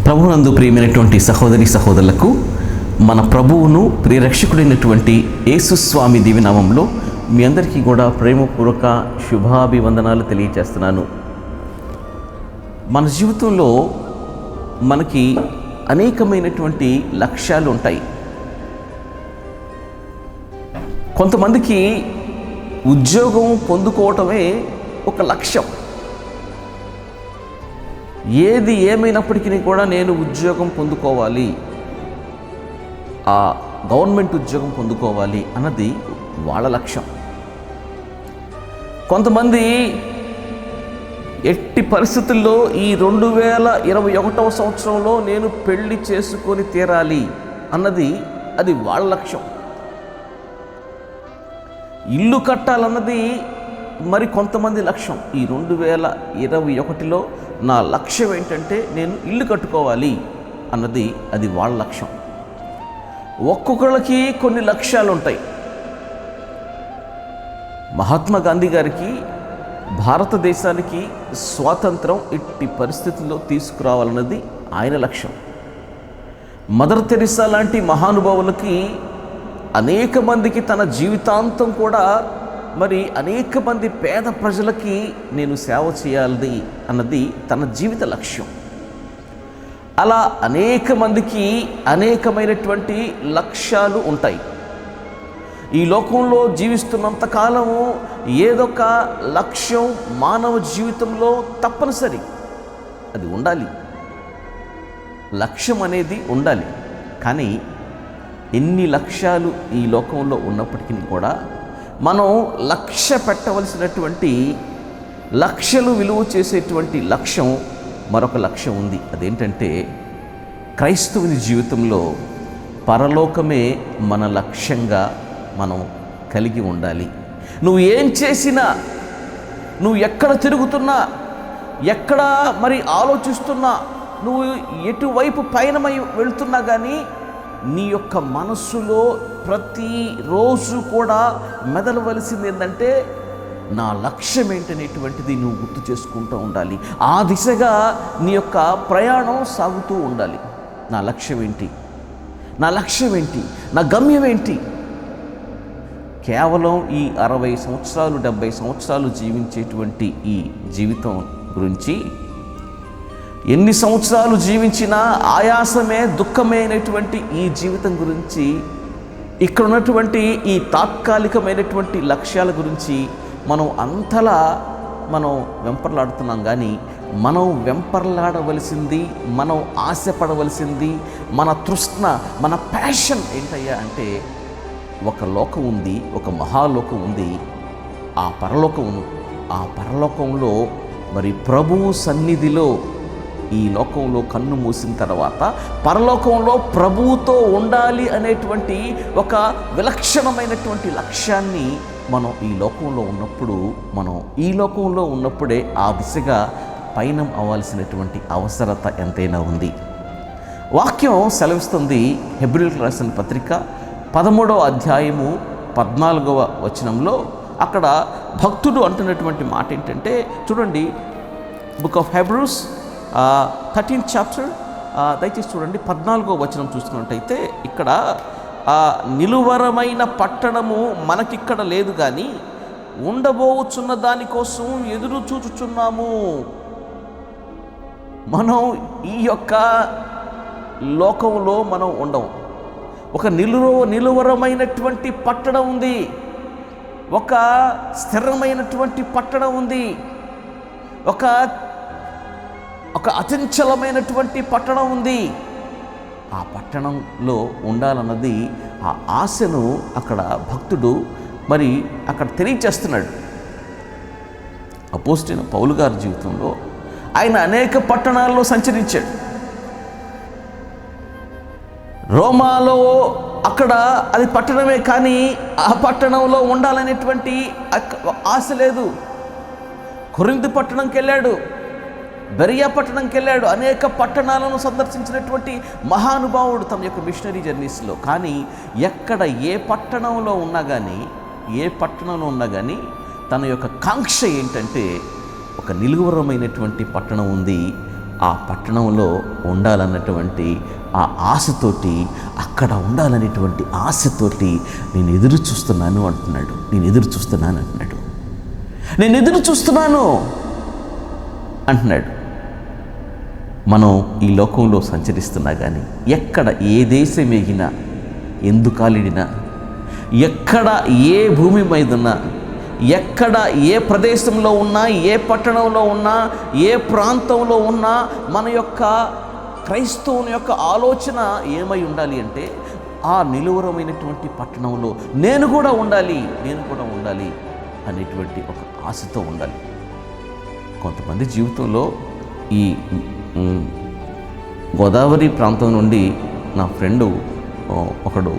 ప్రభువునందు ప్రియమైనటువంటి సహోదరి సహోదరులకు మన ప్రభువును ప్రియరక్షకుడైనటువంటి యేసుస్వామి దివ్యనామంలో మీ అందరికీ కూడా ప్రేమపూర్వక శుభాభివందనాలు తెలియజేస్తున్నాను. మన జీవితంలో మనకి అనేకమైనటువంటి లక్ష్యాలు ఉంటాయి. కొంతమందికి ఉద్యోగం పొందుకోవటమే ఒక లక్ష్యం. ఏది ఏమైనప్పటికీ కూడా నేను ఉద్యోగం పొందుకోవాలి, ఆ గవర్నమెంట్ ఉద్యోగం పొందుకోవాలి అన్నది వాళ్ళ లక్ష్యం. కొంతమంది ఎట్టి పరిస్థితుల్లో ఈ 2021వ సంవత్సరంలో నేను పెళ్లి చేసుకొని తీరాలి అన్నది అది వాళ్ళ లక్ష్యం. ఇల్లు కట్టాలన్నది మరి కొంతమంది లక్ష్యం. ఈ 2021లో నా లక్ష్యం ఏంటంటే నేను ఇల్లు కట్టుకోవాలి అన్నది అది వాళ్ళ లక్ష్యం. ఒక్కొక్కళ్ళకి కొన్ని లక్ష్యాలు ఉంటాయి. మహాత్మా గాంధీ గారికి భారతదేశానికి స్వాతంత్రం ఎట్టి పరిస్థితుల్లో తీసుకురావాలన్నది ఆయన లక్ష్యం. మదర్ తెరిసా లాంటి మహానుభావులకి అనేక మందికి తన జీవితాంతం కూడా మరి అనేక మంది పేద ప్రజలకి నేను సేవ చేయాలి అన్నది తన జీవిత లక్ష్యం. అలా అనేక మందికి అనేకమైనటువంటి లక్ష్యాలు ఉంటాయి. ఈ లోకంలో జీవిస్తున్నంత కాలము ఏదొక లక్ష్యం మానవ జీవితంలో తప్పనిసరి, అది ఉండాలి. లక్ష్యం అనేది ఉండాలి. కానీ ఎన్ని లక్ష్యాలు ఈ లోకంలో ఉన్నప్పటికీ కూడా మనం లక్ష్య పెట్టవలసినటువంటి లక్ష్యాలు విలువ చేసేటువంటి లక్ష్యం మరొక లక్ష్యం ఉంది. అదేంటంటే క్రైస్తవుని జీవితంలో పరలోకమే మన లక్ష్యంగా మనం కలిగి ఉండాలి. నువ్వు ఏం చేసినా, నువ్వు ఎక్కడ తిరుగుతున్నా, ఎక్కడ మరి ఆలోచిస్తున్నా, నువ్వు ఎటువైపు పయనమై వెళ్తున్నా కానీ నీ యొక్క మనస్సులో ప్రతిరోజు కూడా మెదలవలసింది ఏంటంటే నా లక్ష్యం ఏంటనేటువంటిది నువ్వు గుర్తు చేసుకుంటూ ఉండాలి. ఆ దిశగా నీ యొక్క ప్రయాణం సాగుతూ ఉండాలి. నా లక్ష్యం ఏంటి, నా లక్ష్యం ఏంటి, నా గమ్యం ఏంటి? కేవలం ఈ 60 సంవత్సరాలు 70 సంవత్సరాలు జీవించేటువంటి ఈ జీవితం గురించి ఎన్ని సంవత్సరాలు జీవించినా ఆయాసమే దుఃఖమే అయినటువంటి ఈ జీవితం గురించి, ఇక్కడ ఉన్నటువంటి ఈ తాత్కాలికమైనటువంటి లక్ష్యాల గురించి మనం అంతలా వెంపర్లాడుతున్నాం. కానీ మనం వెంపర్లాడవలసింది, మనం ఆశపడవలసింది, మన తృష్ణ, మన ప్యాషన్ ఏంటయ్యా అంటే ఒక లోకం ఉంది, ఒక మహాలోకం ఉంది. ఆ పరలోకంలో మరి ప్రభువు సన్నిధిలో ఈ లోకంలో కన్ను మూసిన తర్వాత పరలోకంలో ప్రభువుతో ఉండాలి అనేటువంటి ఒక విలక్షణమైనటువంటి లక్ష్యాన్ని మనం ఈ లోకంలో ఉన్నప్పుడే ఆ దిశగా పయనం అవ్వాల్సినటువంటి అవసరత ఎంతైనా ఉంది. వాక్యం సెలవిస్తుంది. హెబ్రీయులకు రాసిన పత్రిక 13వ అధ్యాయము 14వ వచనంలో అక్కడ భక్తుడు అంటున్నటువంటి మాట ఏంటంటే చూడండి. Book of Hebrews 13th chapter దయచేసి చూడండి. 14వ వచనం చూస్తున్నట్టయితే ఇక్కడ నిలువరమైన పట్టణము మనకిక్కడ లేదు, కానీ ఉండబోచున్న దానికోసం ఎదురు చూచుచున్నాము. మనం ఈ యొక్క లోకంలో మనం ఉండము. ఒక నిలువరమైనటువంటి పట్టణం ఉంది, ఒక స్థిరమైనటువంటి పట్టణం ఉంది, ఒక అచంచలమైనటువంటి పట్టణం ఉంది. ఆ పట్టణంలో ఉండాలన్నది ఆ ఆశను అక్కడ భక్తుడు మరి అక్కడ తెలియచేస్తున్నాడు. అపోస్తలుడైన పౌలు గారి జీవితంలో ఆయన అనేక పట్టణాల్లో సంచరించాడు. రోమాలో అక్కడ అది పట్టణమే, కానీ ఆ పట్టణంలో ఉండాలనేటువంటి ఆశ లేదు. కొరింథు పట్టణంకి వెళ్ళాడు, బెరియా పట్టణంకి వెళ్ళాడు. అనేక పట్టణాలను సందర్శించినటువంటి మహానుభావుడు తమ యొక్క మిషనరీ జర్నీస్లో. కానీ ఎక్కడ ఏ పట్టణంలో ఉన్నా కానీ తన యొక్క కాంక్ష ఏంటంటే ఒక నిలువరమైనటువంటి పట్టణం ఉంది, ఆ పట్టణంలో ఉండాలన్నటువంటి ఆ ఆశతోటి, అక్కడ ఉండాలనేటువంటి ఆశతోటి నేను ఎదురు చూస్తున్నాను అంటున్నాడు. నేను ఎదురు చూస్తున్నాను అంటున్నాడు. నేను ఎదురు చూస్తున్నాను అంటున్నాడు. మనం ఈ లోకంలో సంచరిస్తున్నా కానీ ఎక్కడ ఏ దేశం ఎగినా, ఎందుకాలిడినా, ఎక్కడ ఏ భూమి మీద ఉన్నా, ఎక్కడ ఏ ప్రదేశంలో ఉన్నా, ఏ పట్టణంలో ఉన్నా, ఏ ప్రాంతంలో ఉన్నా, మన యొక్క క్రైస్తవుని యొక్క ఆలోచన ఏమై ఉండాలి అంటే ఆ నిలువరమైనటువంటి పట్టణంలో నేను కూడా ఉండాలి అనేటువంటి ఒక ఆశతో ఉండాలి. కొంతమంది జీవితంలో ఈ గోదావరి ప్రాంతం నుండి నా ఫ్రెండు ఒకడు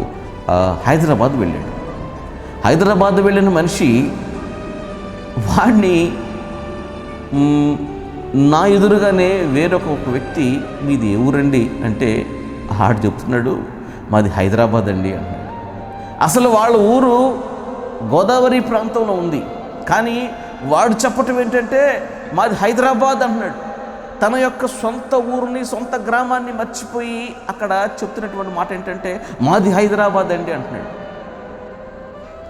హైదరాబాద్ వెళ్ళాడు. హైదరాబాద్ వెళ్ళిన మనిషి వాడిని నా ఎదురుగానే వేరొక వ్యక్తి మీది ఏ ఊరండి అంటే ఆడు చెప్తున్నాడు మాది హైదరాబాద్ అండి అన్నాడు. అసలు వాళ్ళ ఊరు గోదావరి ప్రాంతంలో ఉంది, కానీ వాడు చెప్పటం ఏంటంటే మాది హైదరాబాద్ అంటున్నాడు. తన యొక్క సొంత ఊరిని, సొంత గ్రామాన్ని మర్చిపోయి అక్కడ చెప్తున్నటువంటి మాట ఏంటంటే మాది హైదరాబాద్ అండి అంటున్నాడు.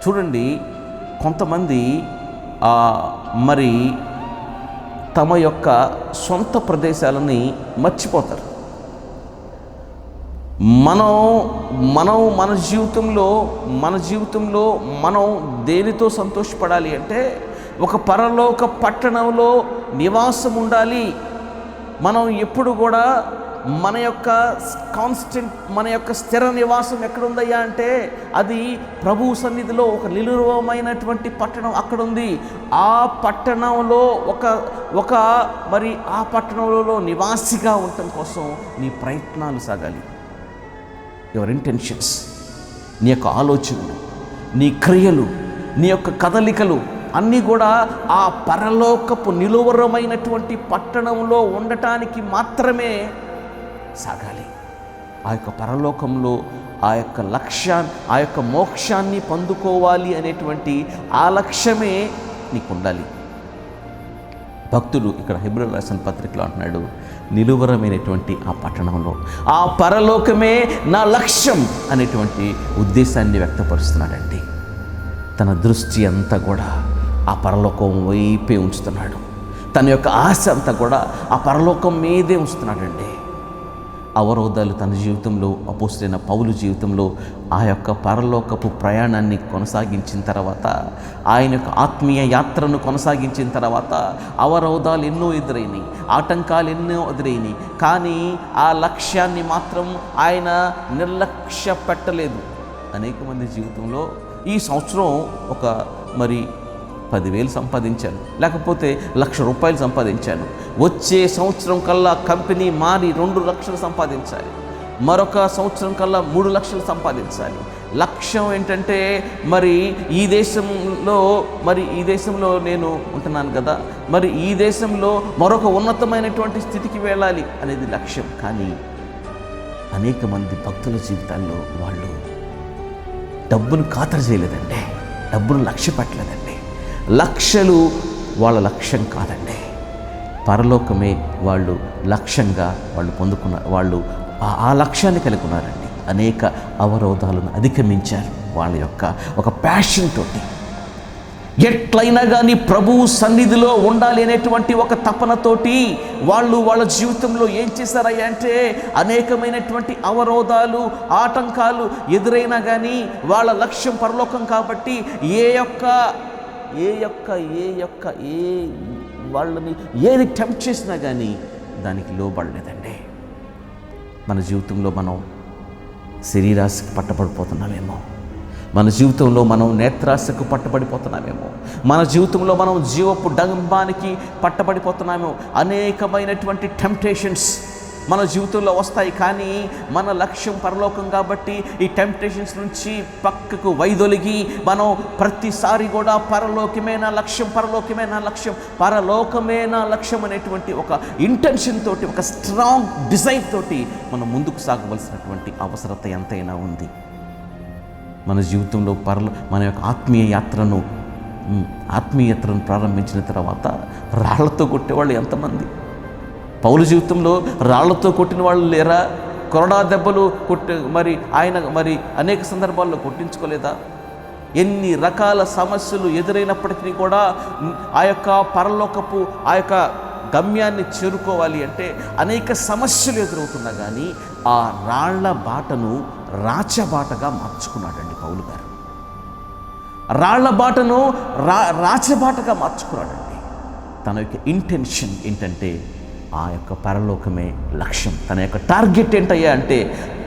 చూడండి, కొంతమంది మరి తమ యొక్క సొంత ప్రదేశాలని మర్చిపోతారు. మన జీవితంలో మనం దేనితో సంతోషపడాలి అంటే ఒక పరలోక పట్టణంలో నివాసం ఉండాలి. మనం ఎప్పుడు కూడా మన యొక్క స్థిర నివాసం ఎక్కడుందయ్యా అంటే అది ప్రభు సన్నిధిలో ఒక నిలువమైనటువంటి పట్టణం అక్కడ ఉంది. ఆ పట్టణంలో మరి ఆ పట్టణంలో నివాసిగా ఉండటం కోసం నీ ప్రయత్నాలు సాగాలి. యువర్ ఇంటెన్షన్స్, నీ యొక్క ఆలోచనలు, నీ క్రియలు, నీ యొక్క కదలికలు అన్నీ కూడా ఆ పరలోకపు నిలువరమైనటువంటి పట్టణంలో ఉండటానికి మాత్రమే సాగాలి. ఆ యొక్క పరలోకంలో ఆ యొక్క మోక్షాన్ని పొందుకోవాలి అనేటువంటి ఆ లక్ష్యమే నీకు ఉండాలి. భక్తుడు ఇక్కడ హెబ్రీయులకు రాసిన పత్రికలో అంటున్నాడు, నిలువరమైనటువంటి ఆ పట్టణంలో ఆ పరలోకమే నా లక్ష్యం అనేటువంటి ఉద్దేశాన్ని వ్యక్తపరుస్తున్నాడండి. తన దృష్టి అంతా కూడా ఆ పరలోకం వైపే ఉంచుతున్నాడు. తన యొక్క ఆశ అంతా కూడా ఆ పరలోకం మీదే ఉంచుతున్నాడండి. అవరోధాలు తన జీవితంలో, అపోస్తలుడైన పౌలు జీవితంలో ఆ యొక్క పరలోకపు ప్రయాణాన్ని కొనసాగించిన తర్వాత, ఆయన యొక్క ఆత్మీయ యాత్రను కొనసాగించిన తర్వాత అవరోధాలు ఎన్నో ఎదురైనాయి, ఆటంకాలు ఎన్నో ఎదురైనాయి. కానీ ఆ లక్ష్యాన్ని మాత్రం ఆయన నిర్లక్ష్య పెట్టలేదు. అనేక మంది జీవితంలో ఈ సంవత్సరం ఒక 10,000 సంపాదించాను, లేకపోతే ₹1,00,000 సంపాదించాను, వచ్చే సంవత్సరం కల్లా కంపెనీ మారి 2 లక్షలు సంపాదించాలి, మరొక సంవత్సరం కల్లా 3 లక్షలు సంపాదించాలి. లక్ష్యం ఏంటంటే ఈ దేశంలో నేను ఉంటున్నాను కదా, ఈ దేశంలో మరొక ఉన్నతమైనటువంటి స్థితికి వెళ్ళాలి అనేది లక్ష్యం. కానీ అనేక మంది భక్తుల జీవితాల్లో వాళ్ళు డబ్బును ఖాతరు చేయలేదండి, డబ్బును లక్ష్య పెట్టలేదండి. లక్షలు వాళ్ళ లక్ష్యం కాదండి, పరలోకమే వాళ్ళు లక్ష్యంగా పొందుకున్నారు. వాళ్ళు ఆ లక్ష్యాన్ని కలిగి ఉన్నారండి. అనేక అవరోధాలను అధిగమించారు వాళ్ళ యొక్క ఒక ప్యాషన్ తోటి. ఎట్లయినా కానీ ప్రభువు సన్నిధిలో ఉండాలి అనేటువంటి ఒక తపనతోటి వాళ్ళ జీవితంలో ఏం చేశారయ్యా అంటే అనేకమైనటువంటి అవరోధాలు, ఆటంకాలు ఎదురైనా కానీ వాళ్ళ లక్ష్యం పరలోకం కాబట్టి వాళ్ళని ఏది టెంప్ట్ చేసినా కానీ దానికి లోబడలేదండి. మన జీవితంలో మనం శరీరాశకు పట్టబడిపోతున్నామేమో, మన జీవితంలో మనం నేత్రాశకు పట్టబడిపోతున్నామేమో, మన జీవితంలో మనం జీవపు డంబానికి పట్టబడిపోతున్నామేమో. అనేకమైనటువంటి టెంప్టేషన్స్ మన జీవితంలో వస్తాయి. కానీ మన లక్ష్యం పరలోకం కాబట్టి ఈ టెంప్టేషన్స్ నుంచి పక్కకు వైదొలిగి మనం ప్రతిసారి కూడా పరలోకమే నా లక్ష్యం అనేటువంటి ఒక ఇంటెన్షన్ తోటి, ఒక స్ట్రాంగ్ డిజైర్ తోటి మనం ముందుకు సాగవలసినటువంటి అవసరత ఎంతైనా ఉంది. మన జీవితంలో మన యొక్క ఆత్మీయతను ప్రారంభించిన తర్వాత రాళ్లతో కొట్టేవాళ్ళు ఎంతమంది, పౌలు జీవితంలో రాళ్లతో కొట్టిన వాళ్ళు లేరా? కొరడా దెబ్బలు ఆయన అనేక సందర్భాల్లో కొట్టించుకోలేదా? ఎన్ని రకాల సమస్యలు ఎదురైనప్పటికీ కూడా ఆ యొక్క పరలోకపు ఆ యొక్క గమ్యాన్ని చేరుకోవాలి అంటే అనేక సమస్యలు ఎదురవుతున్నా కానీ ఆ రాళ్ల బాటను రాచబాటగా మార్చుకున్నాడండి పౌలు గారు. రాళ్ల బాటను రాచబాటగా మార్చుకున్నాడండి. తన యొక్క ఇంటెన్షన్ ఏంటంటే ఆ యొక్క పరలోకమే లక్ష్యం. తన యొక్క టార్గెట్ ఏంటయ్యా అంటే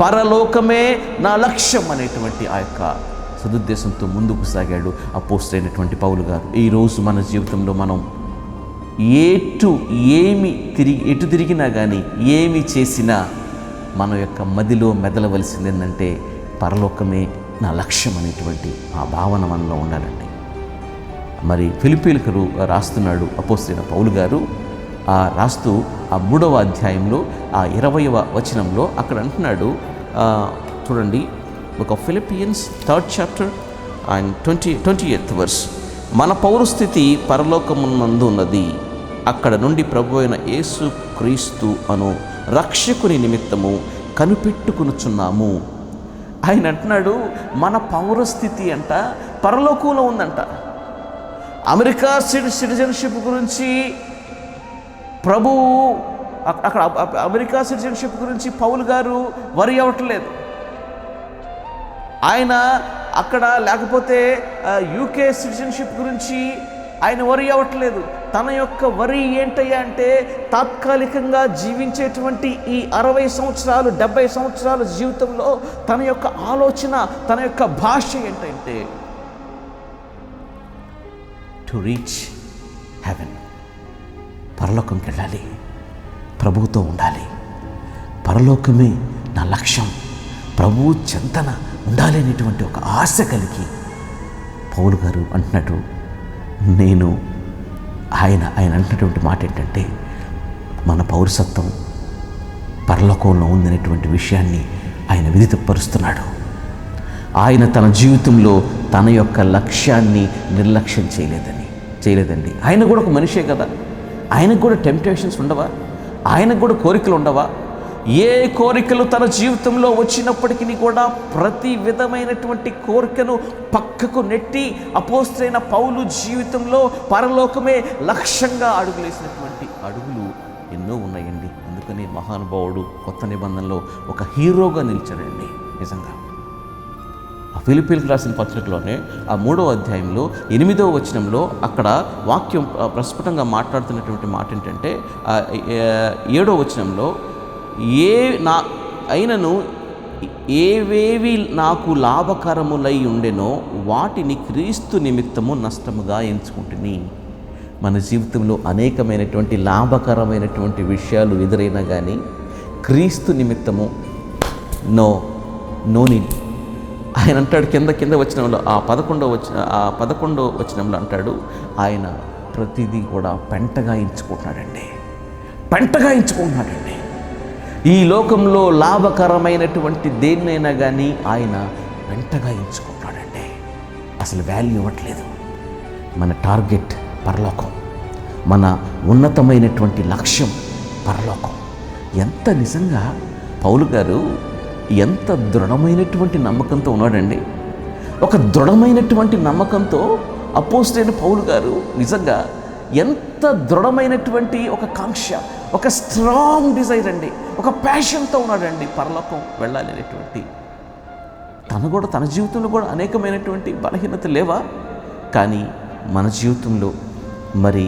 పరలోకమే నా లక్ష్యం అనేటువంటి ఆ యొక్క సదుద్దేశంతో ముందుకు సాగాడు అపోస్తలుడైనటువంటి పౌలు గారు. ఈరోజు మన జీవితంలో మనం ఎటు తిరిగినా కానీ ఏమి చేసినా మన యొక్క మదిలో మెదలవలసింది ఏంటంటే పరలోకమే నా లక్ష్యం అనేటువంటి ఆ భావన మనలో ఉండాలండి. మరి ఫిలిప్పీలకు రాస్తున్నాడు అపోస్తలుడైన పౌలు గారు. రాస్తూ ఆ 3వ అధ్యాయంలో ఆ 20వ వచనంలో అక్కడ అంటున్నాడు, చూడండి, book of Philippians 3rd chapter and 28th verse. మన పౌరస్థితి పరలోకమునందు ఉన్నది, అక్కడ నుండి ప్రభు అయిన యేసు క్రీస్తు అను రక్షకుని నిమిత్తము కనిపెట్టుకునుచున్నాము. ఆయన అంటున్నాడు మన పౌరస్థితి అంట పరలోకంలో ఉందంట. అమెరికా సిటిజన్షిప్ గురించి ప్రభువు అక్కడ అమెరికా సిటిజన్షిప్ గురించి పౌలు గారు వరి అవ్వట్లేదు. ఆయన అక్కడ లేకపోతే యూకే సిటిజన్షిప్ గురించి ఆయన వరి అవ్వట్లేదు. తన యొక్క వరి ఏంటయ్యా అంటే తాత్కాలికంగా జీవించేటువంటి ఈ 60 సంవత్సరాలు 70 సంవత్సరాల జీవితంలో తన యొక్క ఆలోచన, తన యొక్క భాష ఏంటంటే టు రీచ్ హెవెన్, పరలోకంకి వెళ్ళాలి, ప్రభువుతో ఉండాలి, పరలోకమే నా లక్ష్యం, ప్రభువు చెంతన ఉండాలి అనేటువంటి ఒక ఆశ కలిగి పౌలు గారు అంటున్నట్టు ఆయన అంటున్నటువంటి మాట ఏంటంటే మన పౌరసత్వం పరలోకంలో ఉందనేటువంటి విషయాన్ని ఆయన విదితపరుస్తున్నాడు. ఆయన తన జీవితంలో తన యొక్క లక్ష్యాన్ని నిర్లక్ష్యం చేయలేదండి. ఆయన కూడా ఒక మనిషే కదా, ఆయనకు కూడా టెంప్టేషన్స్ ఉండవా? ఆయనకు కూడా కోరికలు ఉండవా? ఏ కోరికలు తన జీవితంలో వచ్చినప్పటికీ కూడా ప్రతి విధమైనటువంటి కోరికను పక్కకు నెట్టి అపోస్తలుడైన పౌలు జీవితంలో పరలోకమే లక్ష్యంగా అడుగులేసినటువంటి అడుగులు ఎన్నో ఉన్నాయండి. అందుకని మహానుభావుడు కొత్త నిబంధనలో ఒక హీరోగా నిలిచాడండి. నిజంగా ఆ ఫిలిప్పీలకు రాసిన పత్రికలోనే ఆ 3వ అధ్యాయంలో 8వ వచనంలో అక్కడ వాక్యం ప్రస్ఫుటంగా మాట్లాడుతున్నటువంటి మాట ఏంటంటే 7వ వచనంలో అయినను ఏవేవి నాకు లాభకరములై ఉండెనో వాటిని క్రీస్తు నిమిత్తము నష్టముగా ఎంచుకుంటుని. మన జీవితంలో అనేకమైనటువంటి లాభకరమైనటువంటి విషయాలు ఎదురైనా కానీ క్రీస్తు నిమిత్తము నో నీడ్. ఆయన అంటాడు కింద వచనంలో ఆ 11వ వచనంలో అంటాడు, ఆయన ప్రతిదీ కూడా పెంటగా ఎంచుకుంటున్నాడండి. ఈ లోకంలో లాభకరమైనటువంటి దేన్నైనా కానీ ఆయన వెంటగా ఎంచుకుంటాడండి. అసలు వాల్యూ ఇవ్వట్లేదు. మన టార్గెట్ పరలోకం, మన ఉన్నతమైనటువంటి లక్ష్యం పరలోకం. ఎంత నిజంగా పౌలు గారు ఎంత దృఢమైనటువంటి నమ్మకంతో ఉన్నాడండి. ఒక దృఢమైనటువంటి నమ్మకంతో అపోస్తలుడైన పౌలు గారు నిజంగా ఎంత దృఢమైనటువంటి ఒక కాంక్ష, ఒక స్ట్రాంగ్ డిజైర్ అండి, ఒక ప్యాషన్తో ఉన్నాడండి పరలోకం వెళ్ళాలి అనేటువంటి. తన జీవితంలో కూడా అనేకమైనటువంటి బలహీనతలు లేవా? కానీ మన జీవితంలో మరి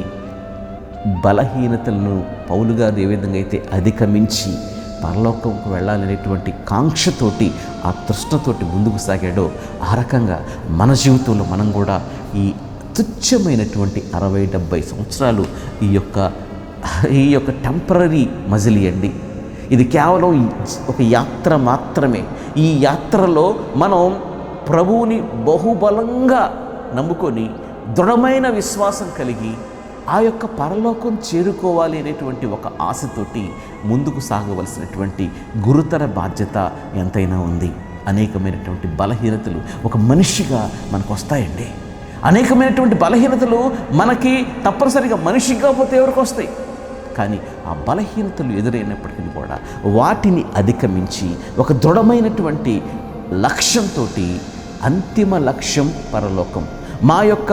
బలహీనతలను పౌలు గారు ఏ విధంగా అయితే అధిగమించి పరలోకంకు వెళ్ళాలనేటువంటి కాంక్షతోటి, ఆ తృష్ణతోటి ముందుకు సాగాడో ఆ రకంగా మన జీవితంలో మనం కూడా ఈ తుచ్చమైనటువంటి 60-70 సంవత్సరాలు ఈ యొక్క టెంపరరీ మజిలీ అండి. ఇది కేవలం ఒక యాత్ర మాత్రమే. ఈ యాత్రలో మనం ప్రభువుని బహుబలంగా నమ్ముకొని దృఢమైన విశ్వాసం కలిగి ఆ యొక్క పరలోకం చేరుకోవాలి అనేటువంటి ఒక ఆశతోటి ముందుకు సాగవలసినటువంటి గురుతర బాధ్యత ఎంతైనా ఉంది. అనేకమైనటువంటి బలహీనతలు ఒక మనిషిగా మనకు వస్తాయండి. అనేకమైనటువంటి బలహీనతలు మనకి తప్పనిసరిగా మనిషిగా పోతే ఎవరికి వస్తాయి? కానీ ఆ బలహీనతలు ఎదురైనప్పటికీ కూడా వాటిని అధిగమించి ఒక దృఢమైనటువంటి లక్ష్యంతో, అంతిమ లక్ష్యం పరలోకం, మా యొక్క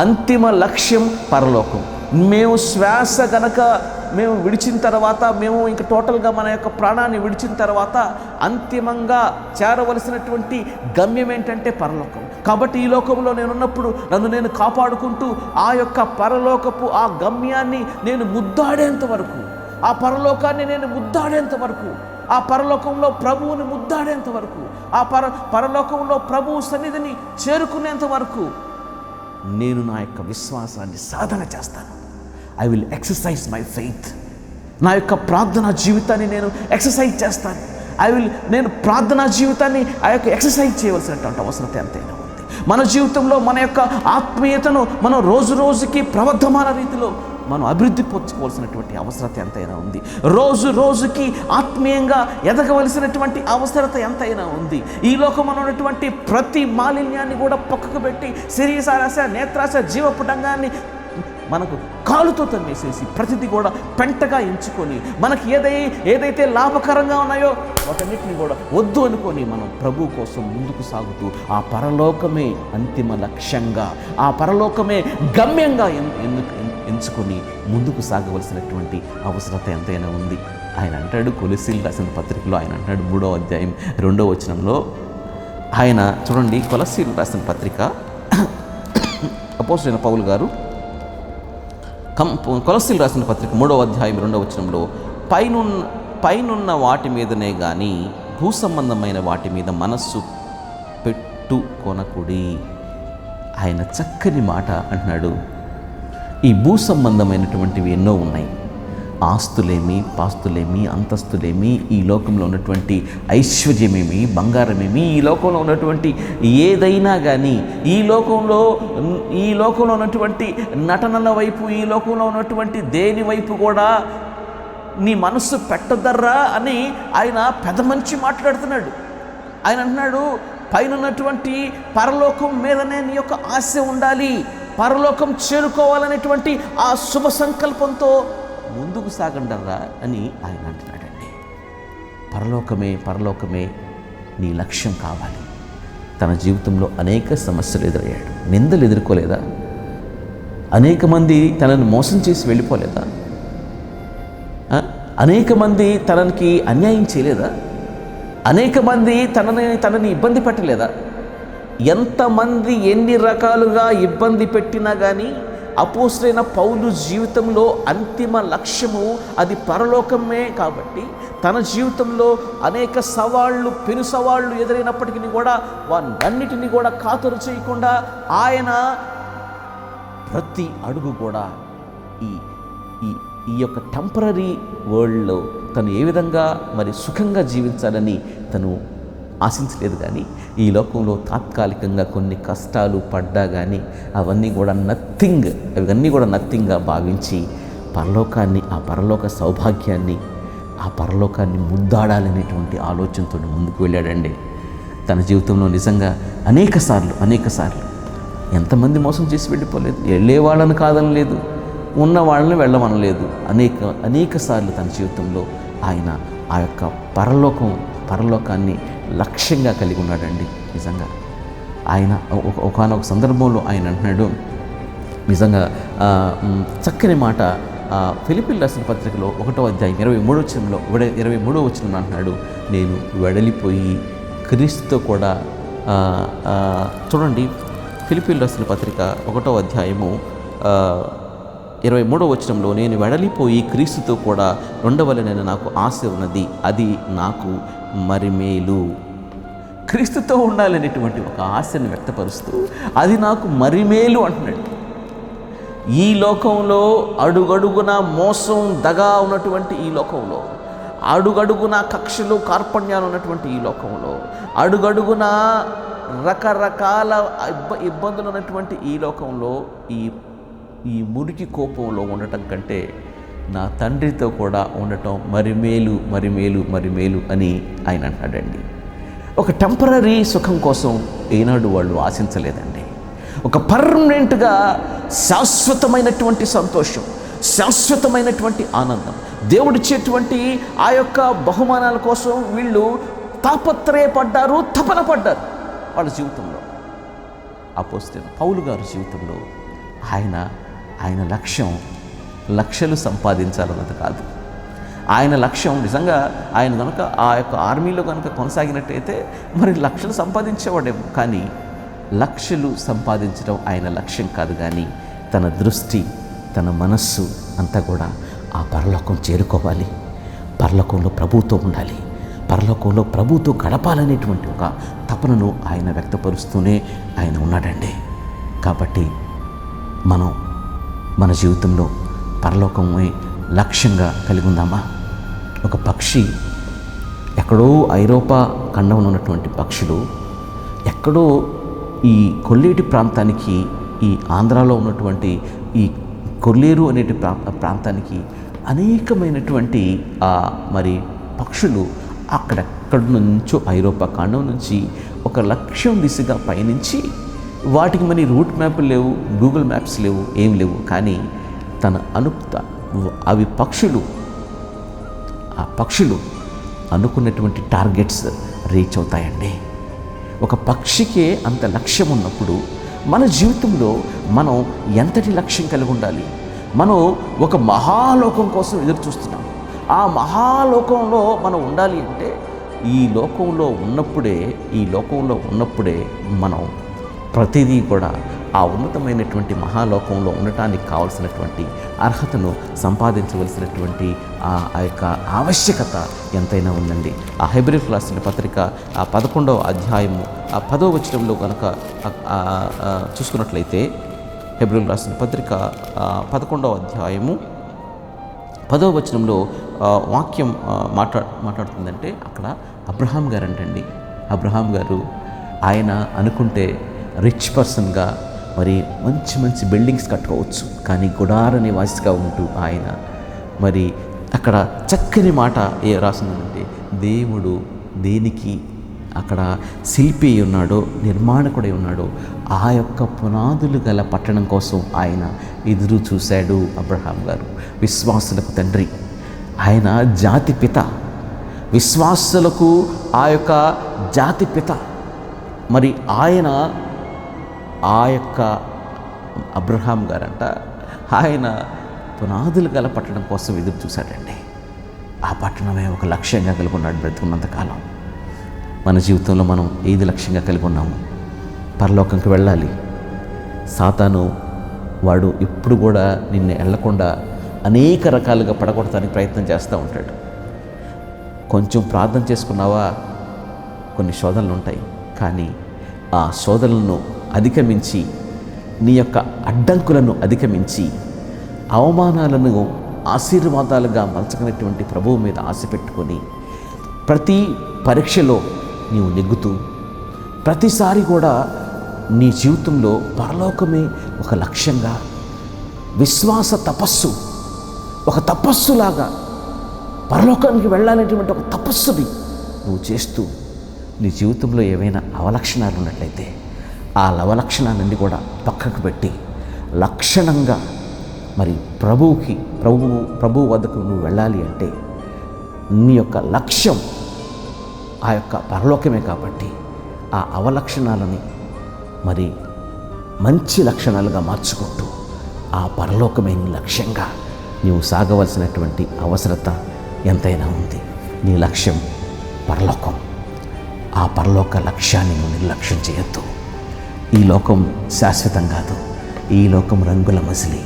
అంతిమ లక్ష్యం పరలోకం. మేము శ్వాస గనక మేము విడిచిన తర్వాత, మేము ఇంకా టోటల్గా మన యొక్క ప్రాణాన్ని విడిచిన తర్వాత అంతిమంగా చేరవలసినటువంటి గమ్యం ఏంటంటే పరలోకం. కాబట్టి ఈ లోకంలో నేనున్నప్పుడు నన్ను నేను కాపాడుకుంటూ ఆ యొక్క పరలోకపు ఆ గమ్యాన్ని నేను ముద్దాడేంత వరకు, ఆ పరలోకాన్ని నేను ముద్దాడేంత వరకు, ఆ పరలోకంలో ప్రభువుని ముద్దాడేంత వరకు, ఆ పరలోకంలో ప్రభువు సన్నిధిని చేరుకునేంత వరకు నేను నా యొక్క విశ్వాసాన్ని సాధన చేస్తాను. I will exercise my faith. నా యొక్క ప్రార్థనా జీవితాన్ని నేను ఎక్సర్సైజ్ చేస్తాను. నేను ప్రార్థనా జీవితాన్ని ఆ యొక్క ఎక్సర్సైజ్ చేయవలసినటువంటి అవసరం ఎంతైనా ఉంది. మన జీవితంలో మన యొక్క ఆత్మీయతను మనం రోజు రోజుకి ప్రవర్ధమాన రీతిలో మనం అభివృద్ధి పొందుకోవాల్సినటువంటి అవసరత ఎంతైనా ఉంది. రోజు రోజుకి ఆత్మీయంగా ఎదగవలసినటువంటి అవసరత ఎంతైనా ఉంది. ఈ లోకంలో ఉన్నటువంటి ప్రతి మాలిన్యాన్ని కూడా పక్కకు పెట్టి శరీరాశ, నేత్రాశ, జీవపుటంగాన్ని మనకు కాలుతో తమ్మేసేసి ప్రతిదీ కూడా పెంటగా ఎంచుకొని మనకి ఏదైతే లాభకరంగా ఉన్నాయో వాటన్నిటిని కూడా వద్దు అనుకొని మనం ప్రభు కోసం ముందుకు సాగుతూ ఆ పరలోకమే అంతిమ లక్ష్యంగా, ఆ పరలోకమే గమ్యంగా ఎంచుకొని ముందుకు సాగవలసినటువంటి అవసరత ఎంతైనా ఉంది. ఆయన అంటాడు, కొలస్సీలు రాసిన పత్రికలో ఆయన అంటాడు 3వ అధ్యాయం 2వ వచనంలో ఆయన చూడండి, కొలస్సీలు రాసిన పత్రిక అపోస్తలుడైన పౌలు గారు కొలస్సీలు రాసిన పత్రిక 3వ అధ్యాయం 2వ వచనంలో పైనున్న వాటి మీదనే కానీ భూ సంబంధమైన వాటి మీద మనస్సు పెట్టుకొనకుడి. ఆయన చక్కని మాట అంటున్నాడు. ఈ భూ సంబంధమైనటువంటివి ఎన్నో ఉన్నాయి. ఆస్తులేమి, పాస్తులేమి, అంతస్తులేమి, ఈ లోకంలో ఉన్నటువంటి ఐశ్వర్యమేమి, బంగారమేమి, ఈ లోకంలో ఉన్నటువంటి ఏదైనా కానీ, ఈ లోకంలో ఉన్నటువంటి నటనల వైపు, ఈ లోకంలో ఉన్నటువంటి దేని వైపు కూడా నీ మనస్సు పెట్టదర్రా అని ఆయన పెద్ద మంచి మాట్లాడుతున్నాడు. ఆయన అంటున్నాడు, పైన ఉన్నటువంటి పరలోకం మీదనే నీ యొక్క ఆశ ఉండాలి, పరలోకం చేరుకోవాలనేటువంటి ఆ శుభ సంకల్పంతో ముందుకు సాగండర్రా అని ఆయన అంటున్నాడండి. పరలోకమే నీ లక్ష్యం కావాలి. తన జీవితంలో అనేక సమస్యలు ఎదురయ్యాడు, నిందలు ఎదుర్కోలేదా? అనేక మంది తనను మోసం చేసి వెళ్ళిపోలేదా? అనేక మంది తనకి అన్యాయం చేయలేదా? అనేక మంది తనని ఇబ్బంది పెట్టలేదా? ఎంతమంది ఎన్ని రకాలుగా ఇబ్బంది పెట్టినా కానీ అపోస్తలుడైన పౌలు జీవితంలో అంతిమ లక్ష్యము అది పరలోకమే. కాబట్టి తన జీవితంలో అనేక పెను సవాళ్ళు ఎదురైనప్పటికీ కూడా వాటన్నిటిని కూడా ఖాతరు చేయకుండా ఆయన ప్రతి అడుగు కూడా ఈ యొక్క టెంపరరీ వరల్డ్లో తను ఏ విధంగా మరి సుఖంగా జీవించాలని తను ఆశించలేదు. కానీ ఈ లోకంలో తాత్కాలికంగా కొన్ని కష్టాలు పడ్డా కానీ అవన్నీ కూడా నథింగ్గా భావించి ఆ పరలోక సౌభాగ్యాన్ని, ఆ పరలోకాన్ని ముద్దాడాలనేటువంటి ఆలోచనతో ముందుకు వెళ్ళాడండి. తన జీవితంలో నిజంగా అనేక సార్లు ఎంతమంది మోసం చేసి వెళ్ళిపోలేదు. వెళ్ళే వాళ్ళని కాదనలేదు, ఉన్న వాళ్ళని వెళ్ళమనలేదు. అనేక సార్లు తన జీవితంలో ఆయన ఆ యొక్క పరలోకాన్ని లక్ష్యంగా కలిగి ఉన్నాడండి. నిజంగా ఆయన ఒకానొక సందర్భంలో ఆయన అంటున్నాడు, నిజంగా చక్కని మాట ఫిలిప్పీయులకు రాసిన పత్రికలో 1వ అధ్యాయం 23వ వచనంలో అంటున్నాడు, నేను వెడలిపోయి క్రీస్తుతో కూడా చూడండి, ఫిలిప్పీయులకు రాసిన పత్రిక 1వ అధ్యాయము 23వ వచనంలో, నేను వెడలిపోయి క్రీస్తుతో కూడా ఉండవలెనని నాకు ఆశ ఉన్నది, అది నాకు మరి మేలు. క్రీస్తుతో ఉండాలనేటువంటి ఒక ఆశను వ్యక్తపరుస్తూ అది నాకు మరి మేలు అంటున్నాడు. ఈ లోకంలో అడుగడుగున మోసం, దగా ఉన్నటువంటి ఈ లోకంలో, అడుగడుగున కక్షలు, కార్పణ్యాలు ఉన్నటువంటి ఈ లోకంలో, అడుగడుగున రకరకాల ఇబ్బందులు ఉన్నటువంటి ఈ లోకంలో ఈ మురికి కోపంలో ఉండటం కంటే నా తండ్రితో కూడా ఉండటం మరి మేలు అని ఆయన అంటాడండి. ఒక టెంపరరీ సుఖం కోసం ఏనాడు వాళ్ళు ఆశించలేదండి. ఒక పర్మనెంట్గా శాశ్వతమైనటువంటి సంతోషం, శాశ్వతమైనటువంటి ఆనందం, దేవుడిచ్చేటువంటి ఆ యొక్క బహుమానాల కోసం వీళ్ళు తాపత్రయపడ్డారు, తపన పడ్డారు వాళ్ళ జీవితంలో. అపోస్తలుడైన పౌలు గారి జీవితంలో ఆయన లక్ష్యం లక్షలు సంపాదించాలన్నది కాదు. ఆయన లక్ష్యం నిజంగా ఆయన కనుక ఆ యొక్క ఆర్మీలో కనుక కొనసాగినట్టయితే మరి లక్షలు సంపాదించేవాడేమో, కానీ లక్షలు సంపాదించడం ఆయన లక్ష్యం కాదు. కానీ తన దృష్టి, తన మనస్సు అంతా కూడా ఆ పరలోకం చేరుకోవాలి, పరలోకంలో ప్రభువుతో ఉండాలి, పరలోకంలో ప్రభువుతో గడపాలనేటువంటి ఒక తపనను ఆయన వ్యక్తపరుస్తూనే ఆయన ఉన్నాడండి. కాబట్టి మనం మన జీవితంలో పరలోకమే లక్ష్యంగా కలిగి ఉందామా? ఒక పక్షి ఎక్కడో ఐరోపా ఖండంలో ఉన్నటువంటి పక్షులు ఎక్కడో ఈ కొల్లేటి ప్రాంతానికి, ఈ ఆంధ్రాలో ఉన్నటువంటి ఈ కొల్లేరు అనే ప్రాంతానికి అనేకమైనటువంటి మరి పక్షులు అక్కడెక్కడి నుంచో ఐరోపా ఖండం నుంచి ఒక లక్ష్యం దిశగా పయనించి, వాటికి మరి రూట్ మ్యాప్లు లేవు, గూగుల్ మ్యాప్స్ లేవు, ఏం లేవు, కానీ అవి పక్షులు అనుకున్నటువంటి టార్గెట్స్ రీచ్ అవుతాయండి. ఒక పక్షికే అంత లక్ష్యం ఉన్నప్పుడు మన జీవితంలో మనం ఎంతటి లక్ష్యం కలిగి ఉండాలి? మనం ఒక మహాలోకం కోసం ఎదురు చూస్తున్నాం. ఆ మహాలోకంలో మనం ఉండాలి అంటే ఈ లోకంలో ఉన్నప్పుడే మనం ప్రతిదీ కూడా ఆ ఉన్నతమైనటువంటి మహాలోకంలో ఉండటానికి కావలసినటువంటి అర్హతను సంపాదించవలసినటువంటి ఆ యొక్క ఆవశ్యకత ఎంతైనా ఉందండి. ఆ హెబ్రీయులకు రాసిన పత్రిక 11వ అధ్యాయము 10వ వచనంలో కనుక చూసుకున్నట్లయితే, హెబ్రీయులకు రాసిన పత్రిక 11వ అధ్యాయము 10వ వచనంలో వాక్యం మాట్లాడుతుందంటే, అక్కడ అబ్రహాం గారు అంటండి. అబ్రహాం గారు ఆయన అనుకుంటే రిచ్ పర్సన్గా మరి మంచి బిల్డింగ్స్ కట్టుకోవచ్చు, కానీ గుడార నివాసిగా ఉంటూ ఆయన మరి అక్కడ చక్కని మాట రాసిందంటే, దేవుడు దేనికి అక్కడ శిల్పి ఉన్నాడో, నిర్మాణకుడై ఉన్నాడో ఆ యొక్క పునాదులు గల పట్టణం కోసం ఆయన ఎదురు చూశాడు. అబ్రహాం గారు విశ్వాసులకు తండ్రి, ఆయన జాతి పిత, విశ్వాసులకు ఆ యొక్క జాతి పిత. మరి ఆ యొక్క అబ్రహాం గారంట ఆయన పునాదులు గల పట్టణం కోసం ఎదురు చూశాడండి. ఆ పట్టణమే ఒక లక్ష్యంగా కలిగి ఉన్నాడు బ్రతుకున్నంతకాలం. మన జీవితంలో మనం ఏది లక్ష్యంగా కలిగి ఉన్నాము? పరలోకంకి వెళ్ళాలి. సాతాను వాడు ఎప్పుడు కూడా నిన్ను వెళ్ళకుండా అనేక రకాలుగా పడగొట్టడానికి ప్రయత్నం చేస్తూ ఉంటాడు. కొంచెం ప్రార్థన చేసుకున్నావా, కొన్ని శోధనలు ఉంటాయి, కానీ ఆ శోధనలను అధిగమించి, నీ యొక్క అడ్డంకులను అధిగమించి, అవమానాలను ఆశీర్వాదాలుగా మలచుకునేటువంటి ప్రభువు మీద ఆశ పెట్టుకొని ప్రతి పరీక్షలో నీవు నెగ్గుతూ, ప్రతిసారి కూడా నీ జీవితంలో పరలోకమే ఒక లక్ష్యంగా, విశ్వాస తపస్సు, ఒక తపస్సులాగా పరలోకానికి వెళ్ళాలనేటువంటి ఒక తపస్సుని నువ్వు చేస్తూ, నీ జీవితంలో ఏవైనా అవలక్షణాలు ఉన్నట్లయితే ఆ లవలక్షణాలన్నీ కూడా పక్కకు పెట్టి లక్షణంగా మరి ప్రభువు వద్దకు నువ్వు వెళ్ళాలి అంటే నీ యొక్క లక్ష్యం ఆ యొక్క పరలోకమే. కాబట్టి ఆ అవలక్షణాలని మరి మంచి లక్షణాలుగా మార్చుకుంటూ ఆ పరలోకమే నీ లక్ష్యంగా నీవు సాగవలసినటువంటి అవసరత ఎంతైనా ఉంది. నీ లక్ష్యం పరలోకం. ఆ పరలోక లక్ష్యాన్ని నువ్వు నిర్లక్ష్యం చేయొద్దు. ఈ లోకం శాశ్వతం కాదు. ఈ లోకం రంగుల మసిలి,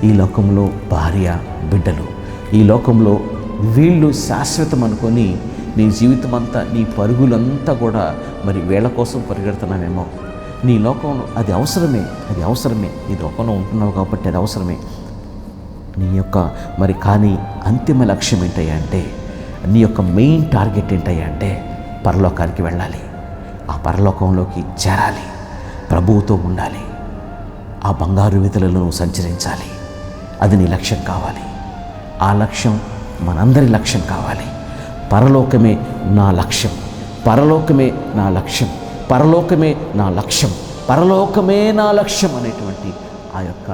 ఈ లోకంలో భార్య బిడ్డలు, ఈ లోకంలో వీళ్ళు శాశ్వతం అనుకొని నీ జీవితం అంతా, నీ పరుగులంతా కూడా మరి వీళ్ళ కోసం పరిగెడుతున్నామేమో. నీ లోకంలో అది అవసరమే. నీ లోకంలో ఉంటున్నావు కాబట్టి అది అవసరమే. నీ యొక్క మరి కానీ అంతిమ లక్ష్యం ఏంటయ్యా అంటే, నీ యొక్క మెయిన్ టార్గెట్ ఏంటయ్యా అంటే పరలోకానికి వెళ్ళాలి. ఆ పరలోకంలోకి చేరాలి, ప్రభువుతో ఉండాలి, ఆ బంగారు వీధులలో నువ్వు సంచరించాలి. అది నీ లక్ష్యం కావాలి. ఆ లక్ష్యం మనందరి లక్ష్యం కావాలి. పరలోకమే నా లక్ష్యం, పరలోకమే నా లక్ష్యం, పరలోకమే నా లక్ష్యం, పరలోకమే నా లక్ష్యం అనేటువంటి ఆ యొక్క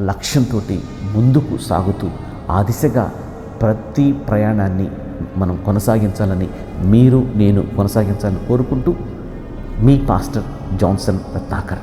లక్ష్యంతో ముందుకు సాగుతూ ఆ దిశగా ప్రతి ప్రయాణాన్ని మనం కొనసాగించాలని, మీరు నేను కొనసాగించాలని కోరుకుంటూ, మీ పాస్టర్ జాన్సన్ రత్నాకర్.